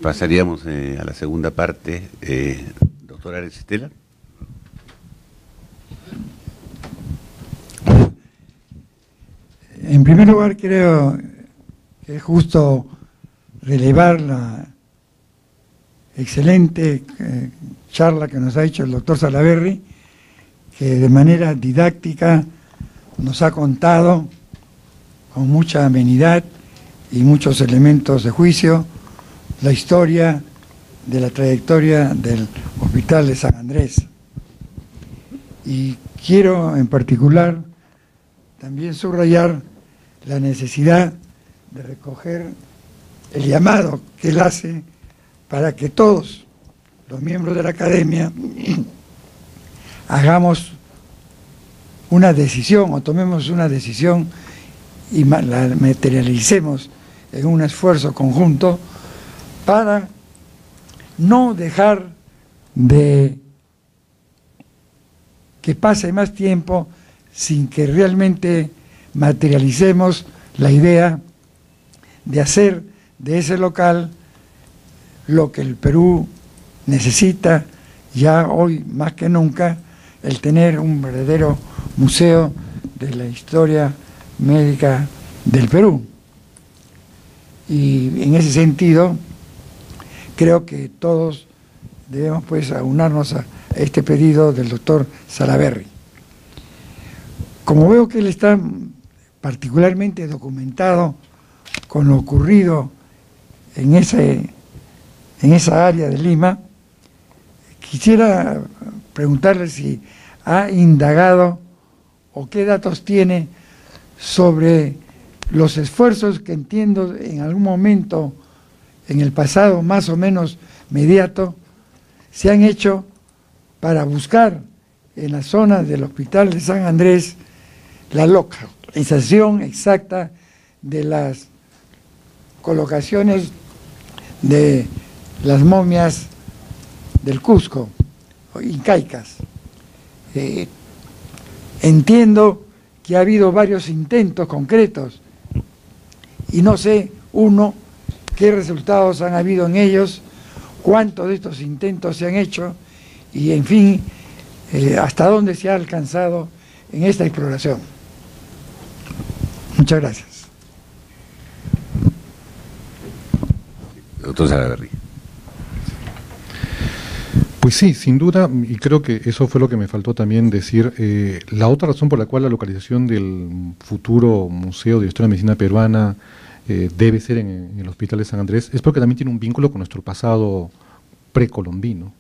Pasaríamos a la segunda parte. Doctor Ares Estela. En primer lugar, creo que es justo relevar la excelente charla que nos ha hecho el doctor Salaverry, que de manera didáctica nos ha contado con mucha amenidad y muchos elementos de juicio la historia de la trayectoria del Hospital de San Andrés. Y quiero en particular también subrayar la necesidad de recoger el llamado que él hace para que todos los miembros de la academia hagamos una decisión o tomemos una decisión y la materialicemos en un esfuerzo conjunto para no dejar de que pase más tiempo sin que realmente materialicemos la idea de hacer de ese local lo que el Perú necesita ya hoy más que nunca, el tener un verdadero museo de la historia médica del Perú. Y en ese sentido creo que todos debemos pues aunarnos a este pedido del doctor Salaverry. Como veo que él está particularmente documentado con lo ocurrido en esa área de Lima, quisiera preguntarle si ha indagado o qué datos tiene sobre los esfuerzos que entiendo en algún momento en el pasado más o menos inmediato se han hecho para buscar en la zona del Hospital de San Andrés la localización exacta de las colocaciones de las momias del Cusco, incaicas. Entiendo que ha habido varios intentos concretos y no sé, uno, qué resultados han habido en ellos, cuántos de estos intentos se han hecho y, en fin, hasta dónde se ha alcanzado en esta exploración. Muchas gracias. Doctor Salaverry. Pues sí, sin duda, y creo que eso fue lo que me faltó también decir, la otra razón por la cual la localización del futuro Museo de Historia de Medicina Peruana debe ser en el Hospital de San Andrés es porque también tiene un vínculo con nuestro pasado precolombino,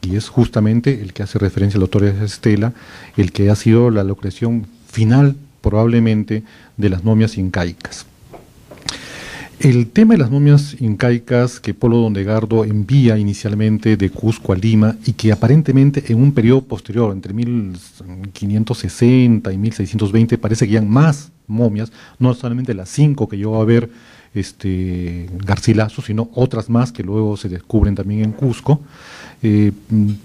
y es justamente el que hace referencia al doctor Estela, el que ha sido la localización final, probablemente, de las momias incaicas. El tema de las momias incaicas que Polo Dondegardo envía inicialmente de Cusco a Lima y que aparentemente en un periodo posterior, entre 1560 y 1620, parece que ya más momias, no solamente las 5 que llegó a ver Garcilaso, sino otras más que luego se descubren también en Cusco.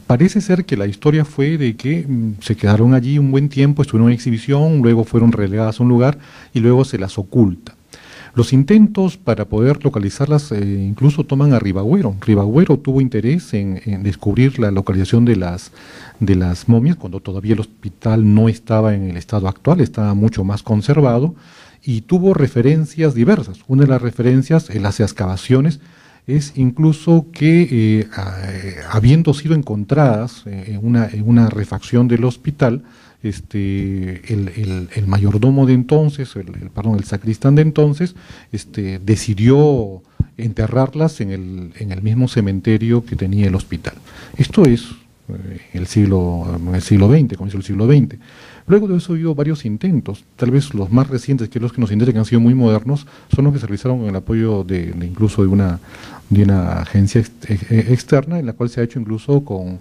Parece ser que la historia fue de que se quedaron allí un buen tiempo, estuvieron en exhibición, luego fueron relegadas a un lugar y luego se las oculta. Los intentos para poder localizarlas incluso toman a Ribagüero. Ribagüero tuvo interés en descubrir la localización de las momias cuando todavía el hospital no estaba en el estado actual, estaba mucho más conservado, y tuvo referencias diversas. Una de las referencias en las excavaciones es incluso que habiendo sido encontradas en una refacción del hospital, el mayordomo de entonces, el sacristán de entonces, decidió enterrarlas en el mismo cementerio que tenía el hospital. Esto es en el siglo XX, comienzo del siglo XX. Luego de eso hubo varios intentos, tal vez los más recientes, que los que nos interesan, que han sido muy modernos, son los que se realizaron con el apoyo incluso de una agencia externa, en la cual se ha hecho incluso con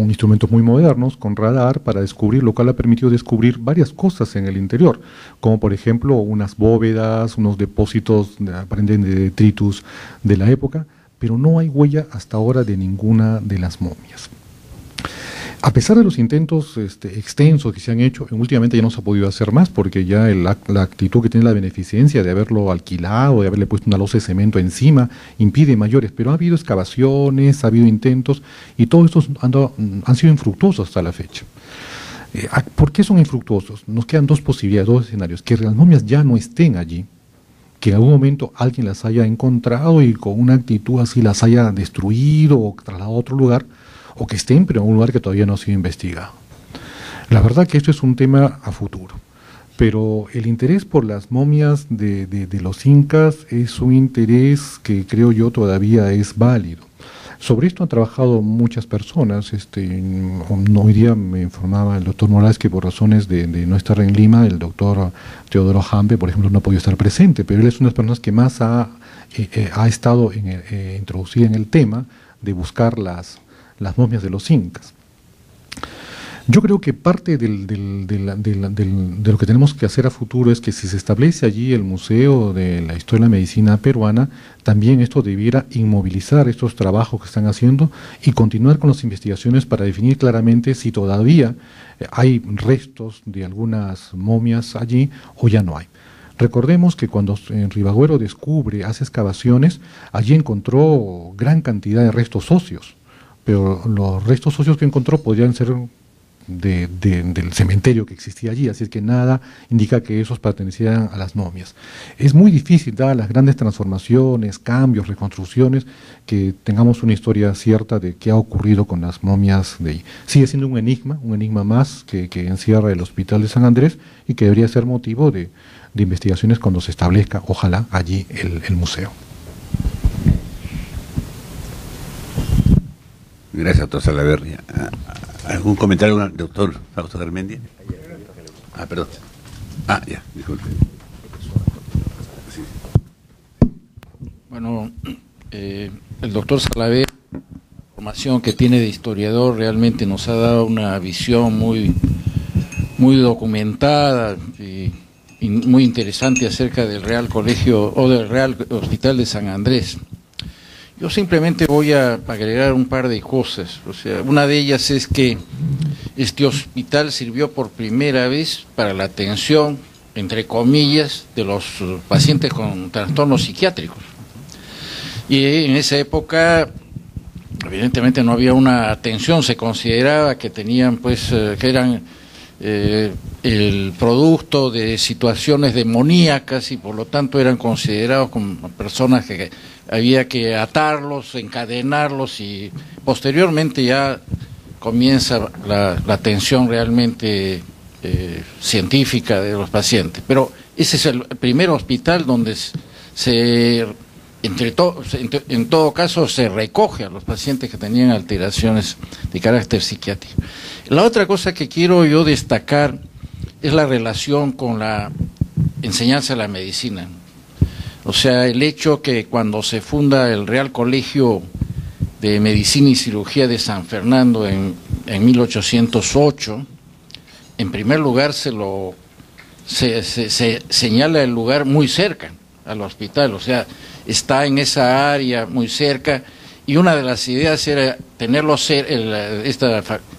instrumentos muy modernos, con radar, para descubrir, lo cual ha permitido descubrir varias cosas en el interior, como por ejemplo unas bóvedas, unos depósitos aparentemente de detritus de la época, pero no hay huella hasta ahora de ninguna de las momias. A pesar de los intentos extensos que se han hecho, últimamente ya no se ha podido hacer más porque ya la actitud que tiene la beneficencia de haberlo alquilado, de haberle puesto una losa de cemento encima, impide mayores, pero ha habido excavaciones, ha habido intentos y todos estos han sido infructuosos hasta la fecha. ¿Por qué son infructuosos? Nos quedan dos posibilidades, dos escenarios: que las momias ya no estén allí, que en algún momento alguien las haya encontrado y con una actitud así las haya destruido o trasladado a otro lugar, o que estén, pero en un lugar que todavía no ha sido investigado. La verdad que esto es un tema a futuro, pero el interés por las momias de los incas es un interés que creo yo todavía es válido. Sobre esto han trabajado muchas personas. Hoy día me informaba el doctor Morales que por razones de no estar en Lima, el doctor Teodoro Hampe, por ejemplo, no ha podido estar presente, pero él es una de las personas que más ha estado introducida en el tema de buscar las momias de los incas. Yo creo que parte de lo que tenemos que hacer a futuro es que si se establece allí el Museo de la Historia de la Medicina Peruana, también esto debiera inmovilizar estos trabajos que están haciendo y continuar con las investigaciones para definir claramente si todavía hay restos de algunas momias allí o ya no hay. Recordemos que cuando Ribagüero hace excavaciones, allí encontró gran cantidad de restos óseos, pero los restos óseos que encontró podrían ser del cementerio que existía allí, así es que nada indica que esos pertenecieran a las momias. Es muy difícil, dadas las grandes transformaciones, cambios, reconstrucciones, que tengamos una historia cierta de qué ha ocurrido con las momias de allí. Sigue siendo un enigma más que encierra el Hospital de San Andrés y que debería ser motivo de investigaciones cuando se establezca, ojalá, allí el museo. Gracias, doctor Salaverry. ¿Algún comentario, doctor Fausto Garmendia? Perdón. Ya, disculpe. Sí. Bueno, el doctor Salaverry, la formación que tiene de historiador, realmente nos ha dado una visión muy documentada y muy interesante acerca del Real Colegio o del Real Hospital de San Andrés. Yo simplemente voy a agregar un par de cosas. O sea, una de ellas es que este hospital sirvió por primera vez para la atención, entre comillas, de los pacientes con trastornos psiquiátricos. Y en esa época, evidentemente no había una atención, se consideraba que tenían, que eran el producto de situaciones demoníacas y por lo tanto eran considerados como personas que había que atarlos, encadenarlos y posteriormente ya comienza la atención realmente científica de los pacientes. Pero ese es el primer hospital donde en todo caso se recoge a los pacientes que tenían alteraciones de carácter psiquiátrico. La otra cosa que quiero yo destacar es la relación con la enseñanza de la medicina. O sea, el hecho que cuando se funda el Real Colegio de Medicina y Cirugía de San Fernando en 1808, en primer lugar se señala el lugar muy cerca al hospital, o sea, está en esa área muy cerca, y una de las ideas era tenerlo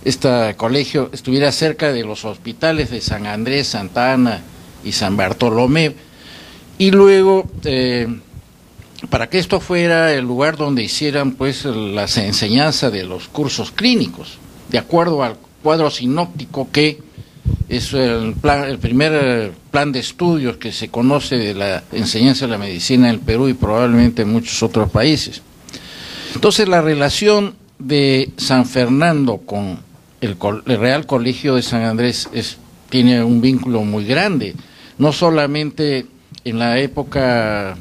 este colegio estuviera cerca de los hospitales de San Andrés, Santa Ana y San Bartolomé, y luego para que esto fuera el lugar donde hicieran las enseñanzas de los cursos clínicos, de acuerdo al cuadro sinóptico que es el primer plan de estudios que se conoce de la enseñanza de la medicina en el Perú y probablemente en muchos otros países. Entonces la relación de San Fernando con el Real Colegio de San Andrés tiene un vínculo muy grande, no solamente en la época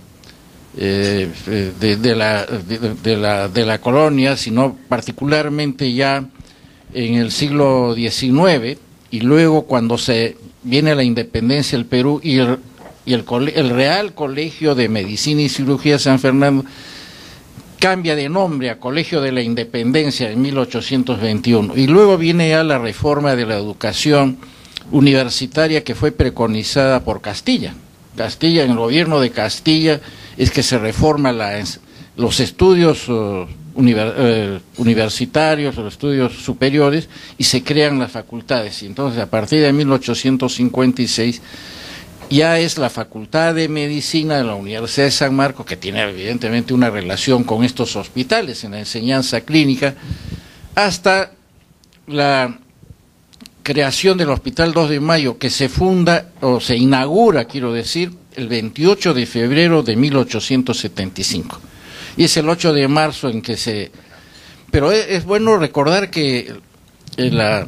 de la colonia, sino particularmente ya en el siglo XIX, y luego cuando se viene la independencia del Perú y el Real Colegio de Medicina y Cirugía de San Fernando cambia de nombre a Colegio de la Independencia en 1821, y luego viene ya la reforma de la educación universitaria que fue preconizada por Castilla, en el gobierno de Castilla es que se reforma los estudios universitarios, los estudios superiores, y se crean las facultades. Y entonces, a partir de 1856, ya es la Facultad de Medicina de la Universidad de San Marcos, que tiene evidentemente una relación con estos hospitales en la enseñanza clínica, hasta la creación del Hospital 2 de Mayo, que se funda, o se inaugura, quiero decir, el 28 de febrero de 1875. Y es el 8 de marzo en que se... Pero es bueno recordar que la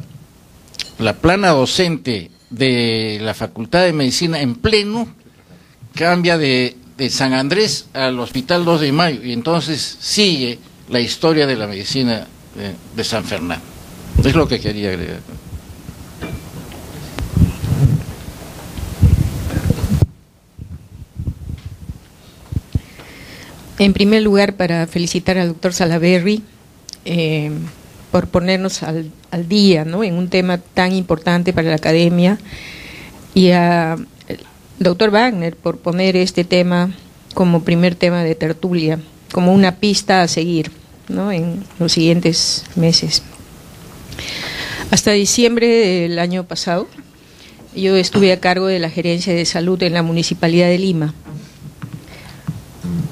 plana docente de la Facultad de Medicina en pleno cambia de San Andrés al Hospital 2 de Mayo, y entonces sigue la historia de la medicina de San Fernando. Es lo que quería agregar. En primer lugar, para felicitar al doctor Salaverry por ponernos al día, ¿no?, en un tema tan importante para la academia, y al doctor Wagner por poner este tema como primer tema de tertulia, como una pista a seguir, ¿no?, en los siguientes meses. Hasta diciembre del año pasado, yo estuve a cargo de la gerencia de salud en la Municipalidad de Lima,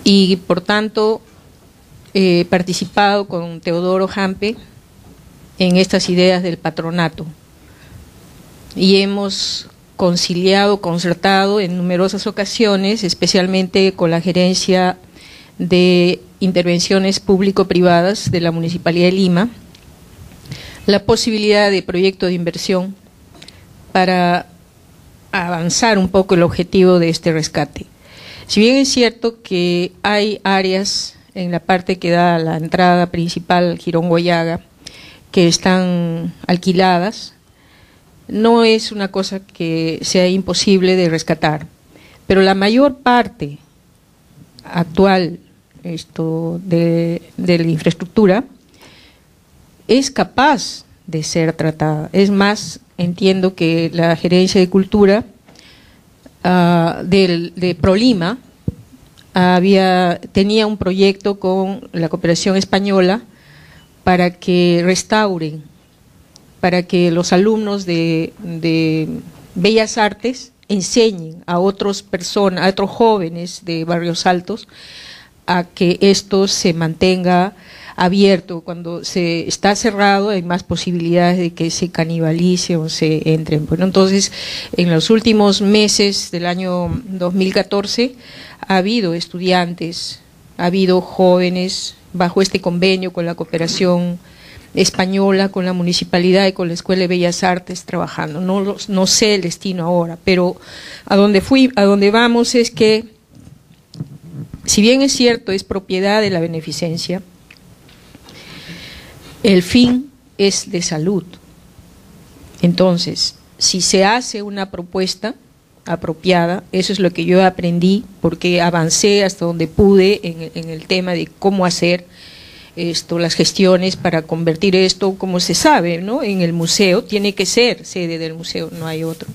y por tanto he participado con Teodoro Hampe en estas ideas del patronato, y hemos conciliado, concertado en numerosas ocasiones, especialmente con la gerencia de intervenciones público-privadas de la Municipalidad de Lima, la posibilidad de proyecto de inversión para avanzar un poco el objetivo de este rescate. Si bien es cierto que hay áreas en la parte que da a la entrada principal, Girón Guayaga, que están alquiladas, no es una cosa que sea imposible de rescatar, pero la mayor parte actual de la infraestructura es capaz de ser tratada. Es más, entiendo que la Gerencia de Cultura de Prolima tenía un proyecto con la cooperación española para que restauren, para que los alumnos de Bellas Artes enseñen a otros jóvenes de Barrios Altos a que esto se mantenga abierto. Cuando se está cerrado hay más posibilidades de que se canibalice o se entren. Bueno, entonces, en los últimos meses del año 2014 ha habido estudiantes, ha habido jóvenes bajo este convenio con la cooperación española, con la municipalidad y con la Escuela de Bellas Artes trabajando. No sé el destino ahora, pero a donde vamos es que, si bien es cierto, es propiedad de la beneficencia, el fin es de salud. Entonces, si se hace una propuesta apropiada, eso es lo que yo aprendí, porque avancé hasta donde pude en el tema de cómo hacer las gestiones para convertir esto, como se sabe, ¿no?, en el museo. Tiene que ser sede del museo, no hay otro.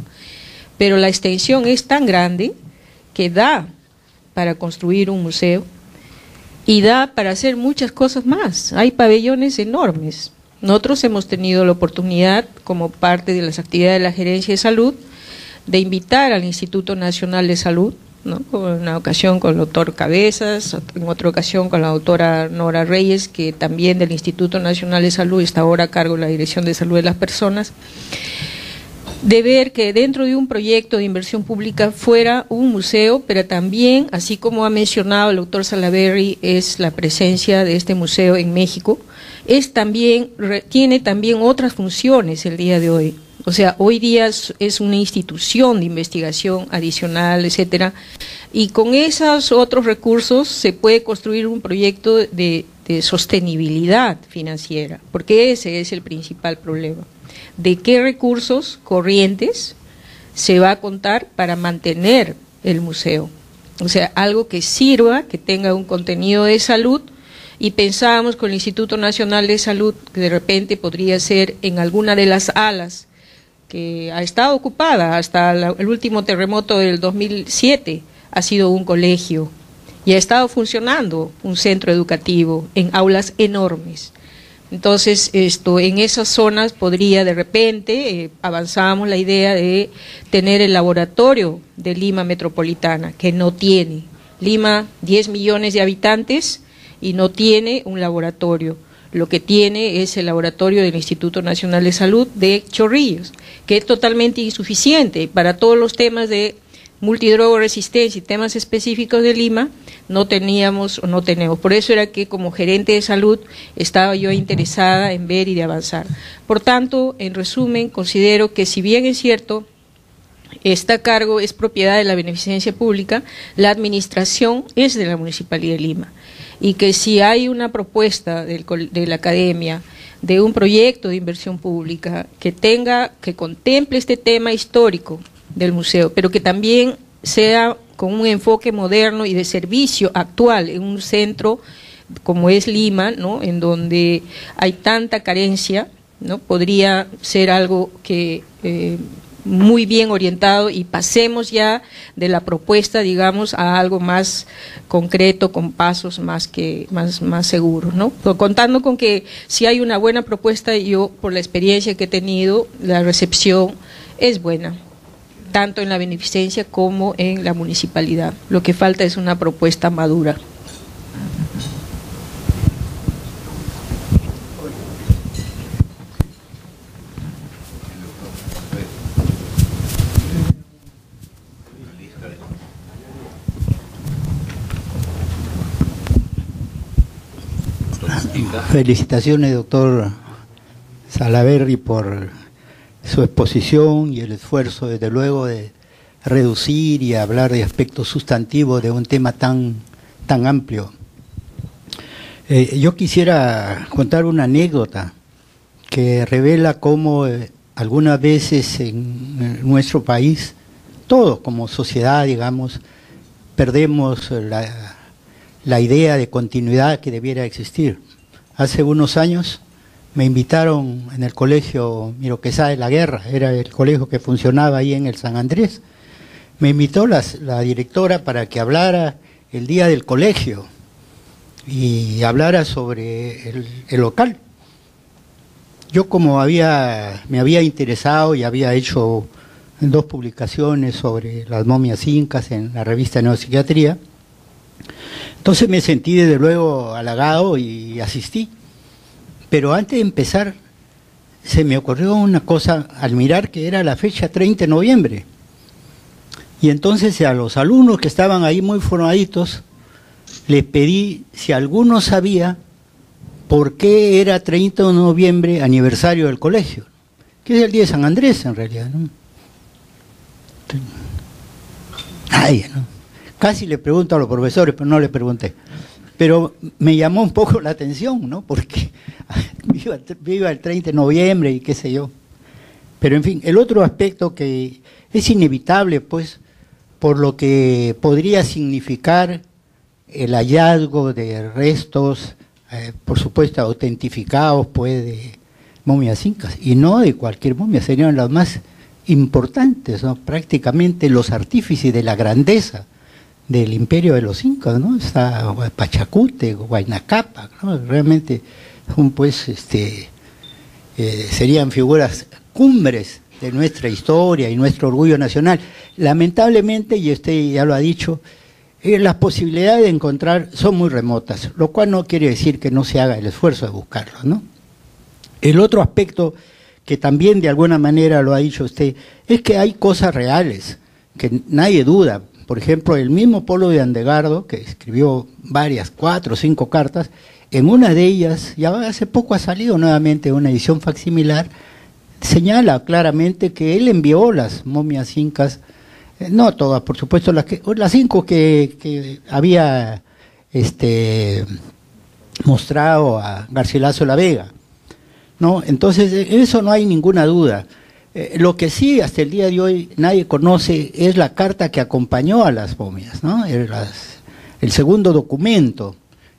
Pero la extensión es tan grande que da para construir un museo y da para hacer muchas cosas más. Hay pabellones enormes. Nosotros hemos tenido la oportunidad, como parte de las actividades de la Gerencia de Salud, de invitar al Instituto Nacional de Salud, ¿no?, en una ocasión con el doctor Cabezas, en otra ocasión con la doctora Nora Reyes, que también del Instituto Nacional de Salud está ahora a cargo de la Dirección de Salud de las Personas, de ver que dentro de un proyecto de inversión pública fuera un museo, pero también, así como ha mencionado el doctor Salaverry, es la presencia de este museo en México, tiene también otras funciones el día de hoy. O sea, hoy día es una institución de investigación adicional, etcétera, y con esos otros recursos se puede construir un proyecto de sostenibilidad financiera, porque ese es el principal problema. ¿De qué recursos corrientes se va a contar para mantener el museo? O sea, algo que sirva, que tenga un contenido de salud, y pensábamos con el Instituto Nacional de Salud que de repente podría ser en alguna de las alas que ha estado ocupada hasta el último terremoto del 2007, ha sido un colegio, y ha estado funcionando un centro educativo en aulas enormes. Entonces, en esas zonas podría de repente, avanzábamos la idea de tener el laboratorio de Lima Metropolitana, que no tiene. Lima, 10 millones de habitantes y no tiene un laboratorio. Lo que tiene es el laboratorio del Instituto Nacional de Salud de Chorrillos, que es totalmente insuficiente para todos los temas de multidrogoresistencia y temas específicos de Lima. No teníamos o no tenemos. Por eso era que como gerente de salud estaba yo interesada en ver y de avanzar. Por tanto, en resumen, considero que si bien es cierto, este cargo es propiedad de la beneficencia pública, la administración es de la Municipalidad de Lima. Y que si hay una propuesta de la academia, de un proyecto de inversión pública que contemple este tema histórico del museo, pero que también sea con un enfoque moderno y de servicio actual en un centro como es Lima, ¿no?, en donde hay tanta carencia, ¿no?, podría ser algo que muy bien orientado y pasemos ya de la propuesta, digamos, a algo más concreto, con pasos más seguros, ¿no? Pero contando con que si hay una buena propuesta, yo por la experiencia que he tenido, la recepción es buena, tanto en la beneficencia como en la municipalidad. Lo que falta es una propuesta madura. Felicitaciones, doctor Salaverry, por su exposición y el esfuerzo, desde luego, de reducir y hablar de aspectos sustantivos de un tema tan amplio. Yo quisiera contar una anécdota que revela cómo algunas veces en nuestro país, todos como sociedad, digamos, perdemos la idea de continuidad que debiera existir. Hace unos años me invitaron en el colegio Miro Quesada de la Guerra, era el colegio que funcionaba ahí en el San Andrés. Me invitó la directora para que hablara el día del colegio y hablara sobre el local. Yo, como me había interesado y había hecho 2 publicaciones sobre las momias incas en la revista Neopsiquiatría, entonces me sentí desde luego halagado y asistí. Pero antes de empezar, se me ocurrió una cosa al mirar que era la fecha 30 de noviembre. Y entonces a los alumnos que estaban ahí muy formaditos, les pedí si alguno sabía por qué era 30 de noviembre aniversario del colegio, que es el día de San Andrés en realidad, ¿no? ¿no? Casi le pregunto a los profesores, pero no les pregunté. Pero me llamó un poco la atención, ¿no? Porque viva el 30 de noviembre y qué sé yo. Pero en fin, el otro aspecto que es inevitable, pues, por lo que podría significar el hallazgo de restos, por supuesto, autentificados, pues, de momias incas, y no de cualquier momia, serían las más importantes, ¿no? Prácticamente los artífices de la grandeza del imperio de los incas, ¿no? Está Pachacute, Huayna Cápac, ¿no? Realmente son, pues, serían figuras cumbres de nuestra historia y nuestro orgullo nacional. Lamentablemente, y usted ya lo ha dicho, las posibilidades de encontrar son muy remotas, lo cual no quiere decir que no se haga el esfuerzo de buscarlos, ¿no? El otro aspecto que también de alguna manera lo ha dicho usted, es que hay cosas reales, que nadie duda. Por ejemplo, el mismo Polo de Andegardo, que escribió varias, 4 o 5 cartas, en una de ellas, ya hace poco ha salido nuevamente una edición facsimilar, señala claramente que él envió las momias incas, no todas, por supuesto, las 5 que había mostrado a Garcilaso La Vega, ¿no? Entonces, eso no hay ninguna duda. Lo que sí, hasta el día de hoy, nadie conoce es la carta que acompañó a las momias, ¿no? El segundo documento,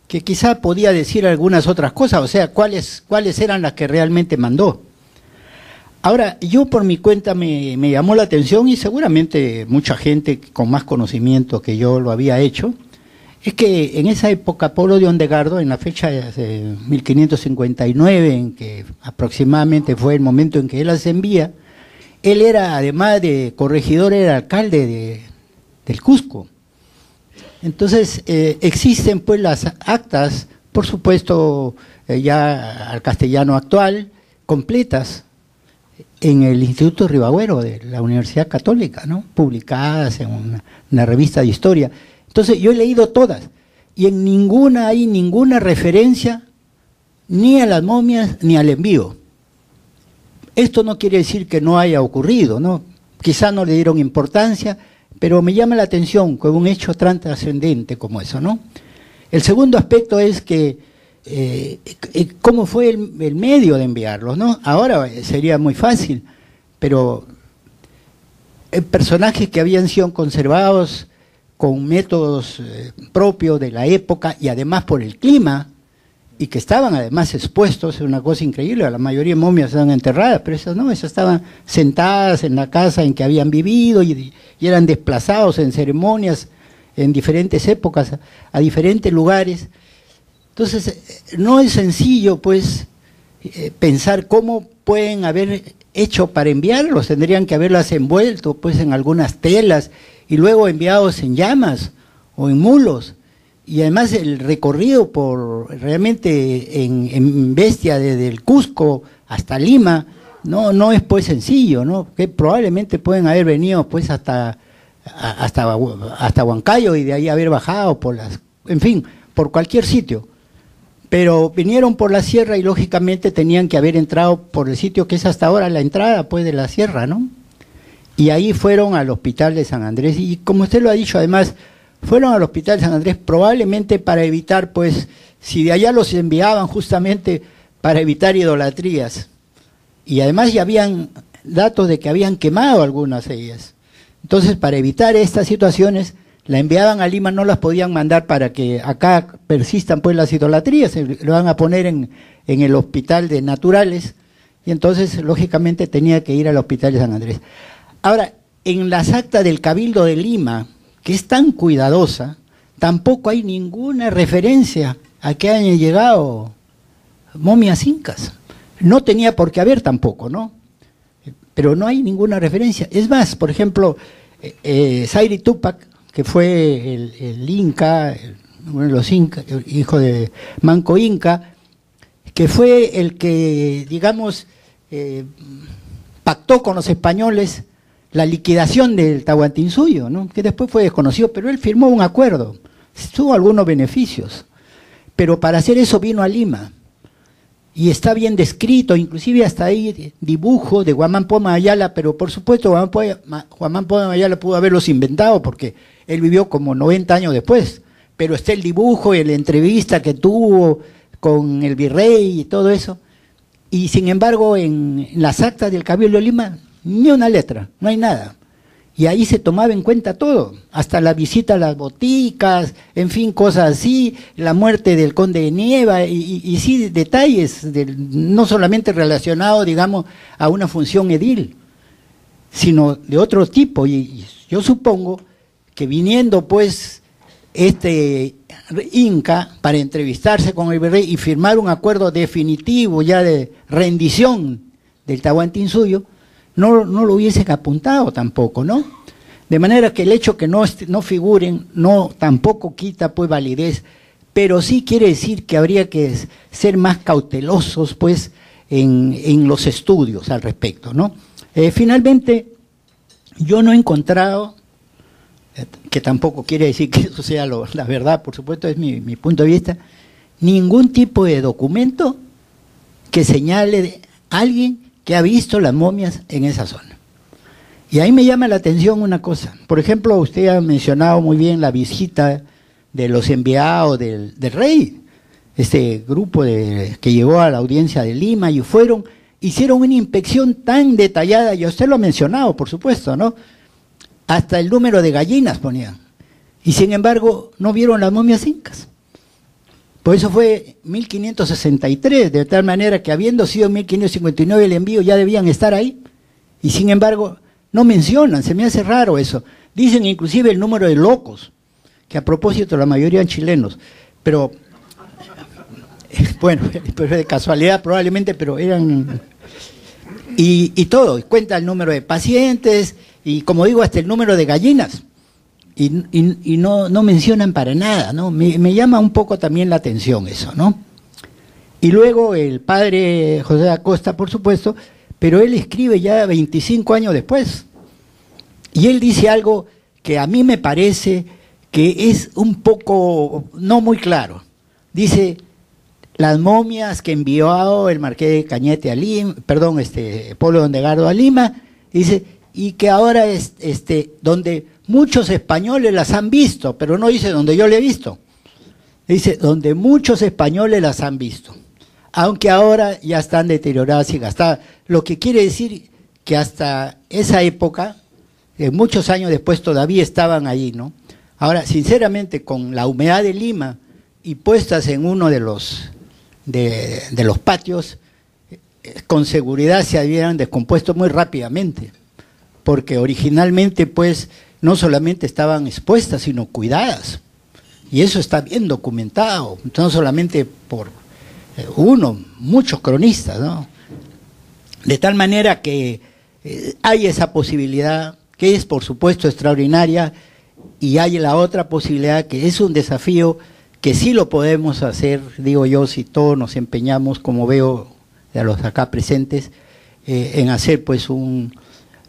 que quizá podía decir algunas otras cosas, o sea, cuáles eran las que realmente mandó. Ahora, yo por mi cuenta me llamó la atención, y seguramente mucha gente con más conocimiento que yo lo había hecho, Es que en esa época Pablo de Ondegardo, en la fecha de 1559, en que aproximadamente fue el momento en que él las envía, él era, además de corregidor, era alcalde del Cusco. Entonces existen pues las actas, por supuesto ya al castellano actual, completas, en el Instituto Ribagüero de la Universidad Católica, ¿no? Publicadas en una revista de historia. Entonces yo he leído todas y en ninguna hay ninguna referencia ni a las momias ni al envío. Esto no quiere decir que no haya ocurrido, ¿no? Quizá no le dieron importancia, pero me llama la atención con un hecho tan trascendente como eso, ¿no? El segundo aspecto es que cómo fue el medio de enviarlos, ¿no? Ahora sería muy fácil, pero personajes que habían sido conservados con métodos propios de la época y además por el clima, y que estaban además expuestos, es una cosa increíble, la mayoría de momias estaban enterradas, pero esas no, esas estaban sentadas en la casa en que habían vivido y eran desplazados en ceremonias en diferentes épocas, a diferentes lugares. Entonces, no es sencillo, pues, pensar cómo pueden haber hecho para enviarlos, tendrían que haberlas envuelto, pues, en algunas telas, y luego enviados en llamas o en mulos, y además el recorrido realmente en bestia desde el Cusco hasta Lima, no es pues sencillo, ¿no? Que probablemente pueden haber venido pues hasta Huancayo y de ahí haber bajado en fin, por cualquier sitio. Pero vinieron por la sierra y lógicamente tenían que haber entrado por el sitio que es hasta ahora la entrada pues de la sierra, ¿no? Y ahí fueron al hospital de San Andrés, y como usted lo ha dicho, además, fueron al hospital de San Andrés probablemente para evitar, pues, si de allá los enviaban justamente para evitar idolatrías. Y además ya habían datos de que habían quemado algunas de ellas. Entonces, para evitar estas situaciones, la enviaban a Lima, no las podían mandar para que acá persistan pues las idolatrías, se lo van a poner en el hospital de naturales, y entonces, lógicamente, tenía que ir al hospital de San Andrés. Ahora, en las actas del Cabildo de Lima, que es tan cuidadosa, tampoco hay ninguna referencia a que hayan llegado momias incas. No tenía por qué haber tampoco, ¿no? Pero no hay ninguna referencia. Es más, por ejemplo, Zairi Tupac, que fue el Inca, uno de los Incas, hijo de Manco Inca, que fue el que, digamos, pactó con los españoles la liquidación del Tahuantinsuyo, ¿no? Que después fue desconocido, pero él firmó un acuerdo, tuvo algunos beneficios, pero para hacer eso vino a Lima, y está bien descrito, inclusive hasta ahí dibujo de Guamán Poma Ayala, pero por supuesto Guamán Poma Ayala pudo haberlos inventado, porque él vivió como 90 años después, pero está el dibujo y la entrevista que tuvo con el virrey y todo eso, y sin embargo en las actas del Cabildo de Lima, ni una letra, no hay nada. Y ahí se tomaba en cuenta todo, hasta la visita a las boticas, en fin, cosas así, la muerte del conde de Nieva, y sí, detalles, no solamente relacionados, digamos, a una función edil, sino de otro tipo. Y yo supongo que viniendo, pues, este Inca para entrevistarse con el virrey y firmar un acuerdo definitivo ya de rendición del Tahuantinsuyo, no lo hubiesen apuntado tampoco, ¿no? De manera que el hecho que no figuren tampoco quita pues validez, pero sí quiere decir que habría que ser más cautelosos pues en los estudios al respecto, ¿no? Finalmente, yo no he encontrado, que tampoco quiere decir que eso sea la verdad, por supuesto es mi punto de vista, ningún tipo de documento que señale a alguien que ha visto las momias en esa zona. Y ahí me llama la atención una cosa. Por ejemplo, usted ha mencionado muy bien la visita de los enviados del rey, este grupo que llegó a la audiencia de Lima y hicieron una inspección tan detallada, y usted lo ha mencionado, por supuesto, ¿no? Hasta el número de gallinas ponían. Y sin embargo, no vieron las momias incas. Por eso fue 1563, de tal manera que habiendo sido 1559 el envío ya debían estar ahí, y sin embargo no mencionan, se me hace raro eso. Dicen inclusive el número de locos, que a propósito la mayoría eran chilenos, pero bueno, pero de casualidad probablemente, pero eran... Y todo, cuenta el número de pacientes, y como digo, hasta el número de gallinas. Y no mencionan para nada, ¿no? Me llama un poco también la atención eso, ¿no? Y luego el padre José Acosta, por supuesto, pero él escribe ya 25 años después. Y él dice algo que a mí me parece que es un poco no muy claro. Dice, las momias que envió el marqués de Cañete a Lima, perdón, Pablo Dondegardo a Lima, dice, y que ahora donde muchos españoles las han visto, pero no dice donde yo le he visto. Dice, donde muchos españoles las han visto, aunque ahora ya están deterioradas y gastadas. Lo que quiere decir que hasta esa época, muchos años después todavía estaban ahí, ¿no? Ahora, sinceramente, con la humedad de Lima y puestas en uno de los patios, con seguridad se habían descompuesto muy rápidamente, porque originalmente, pues, no solamente estaban expuestas, sino cuidadas. Y eso está bien documentado, no solamente por muchos cronistas, ¿no? De tal manera que hay esa posibilidad, que es por supuesto extraordinaria, y hay la otra posibilidad, que es un desafío que sí lo podemos hacer, digo yo, si todos nos empeñamos, como veo de los acá presentes, en hacer pues un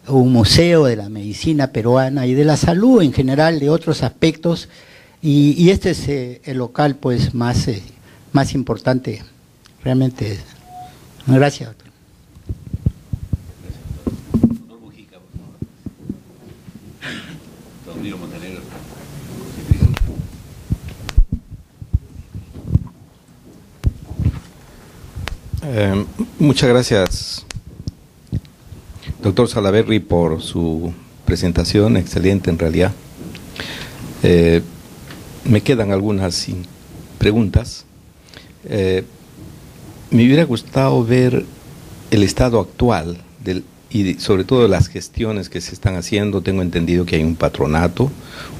museo de la medicina peruana y de la salud en general, de otros aspectos, y este es el local pues más importante, realmente. Gracias, doctor. Muchas gracias, doctor Salaverry, por su presentación, excelente en realidad. Me quedan algunas preguntas. Me hubiera gustado ver el estado actual y sobre todo las gestiones que se están haciendo. Tengo entendido que hay un patronato.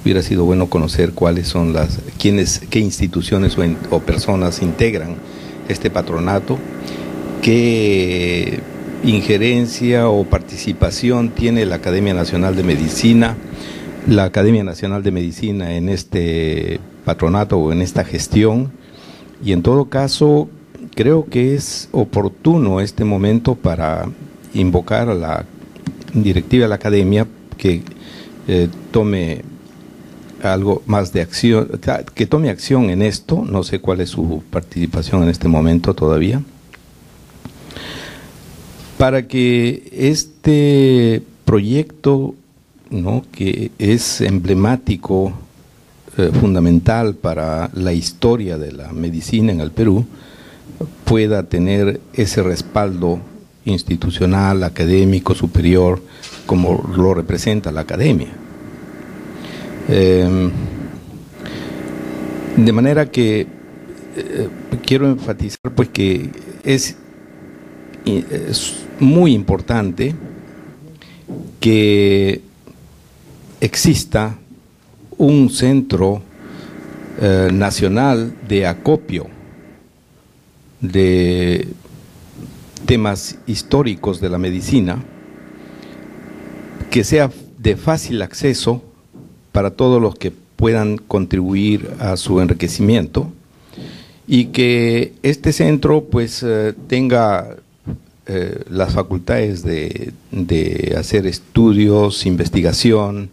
Hubiera sido bueno conocer cuáles son qué instituciones o personas integran este patronato, qué injerencia o participación tiene la Academia Nacional de Medicina, en este patronato o en esta gestión, y en todo caso creo que es oportuno este momento para invocar a la directiva de la Academia que tome algo más de acción, que tome acción en esto. No sé cuál es su participación en este momento todavía, para que este proyecto, ¿no?, que es emblemático, fundamental para la historia de la medicina en el Perú, pueda tener ese respaldo institucional, académico, superior, como lo representa la Academia. De manera que quiero enfatizar pues que es muy importante que exista un centro nacional de acopio de temas históricos de la medicina, que sea de fácil acceso para todos los que puedan contribuir a su enriquecimiento, y que este centro pues tenga las facultades de hacer estudios, investigación,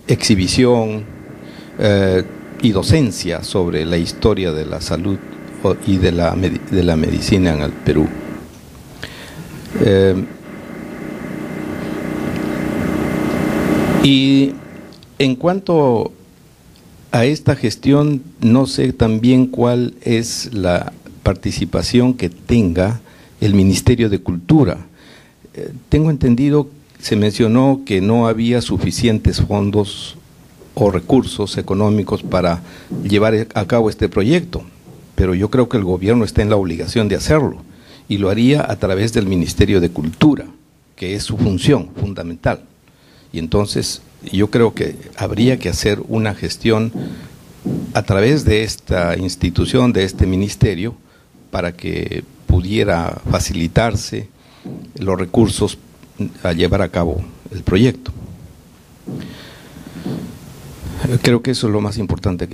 exhibición y docencia sobre la historia de la salud y de la medicina en el Perú. Y en cuanto a esta gestión, no sé también cuál es la participación que tenga el Ministerio de Cultura. Tengo entendido, se mencionó que no había suficientes fondos o recursos económicos para llevar a cabo este proyecto, pero yo creo que el gobierno está en la obligación de hacerlo, y lo haría a través del Ministerio de Cultura, que es su función fundamental. Y entonces yo creo que habría que hacer una gestión a través de esta institución, de este ministerio, para que pudiera facilitarse los recursos a llevar a cabo el proyecto. Creo que eso es lo más importante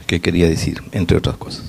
que quería decir, entre otras cosas.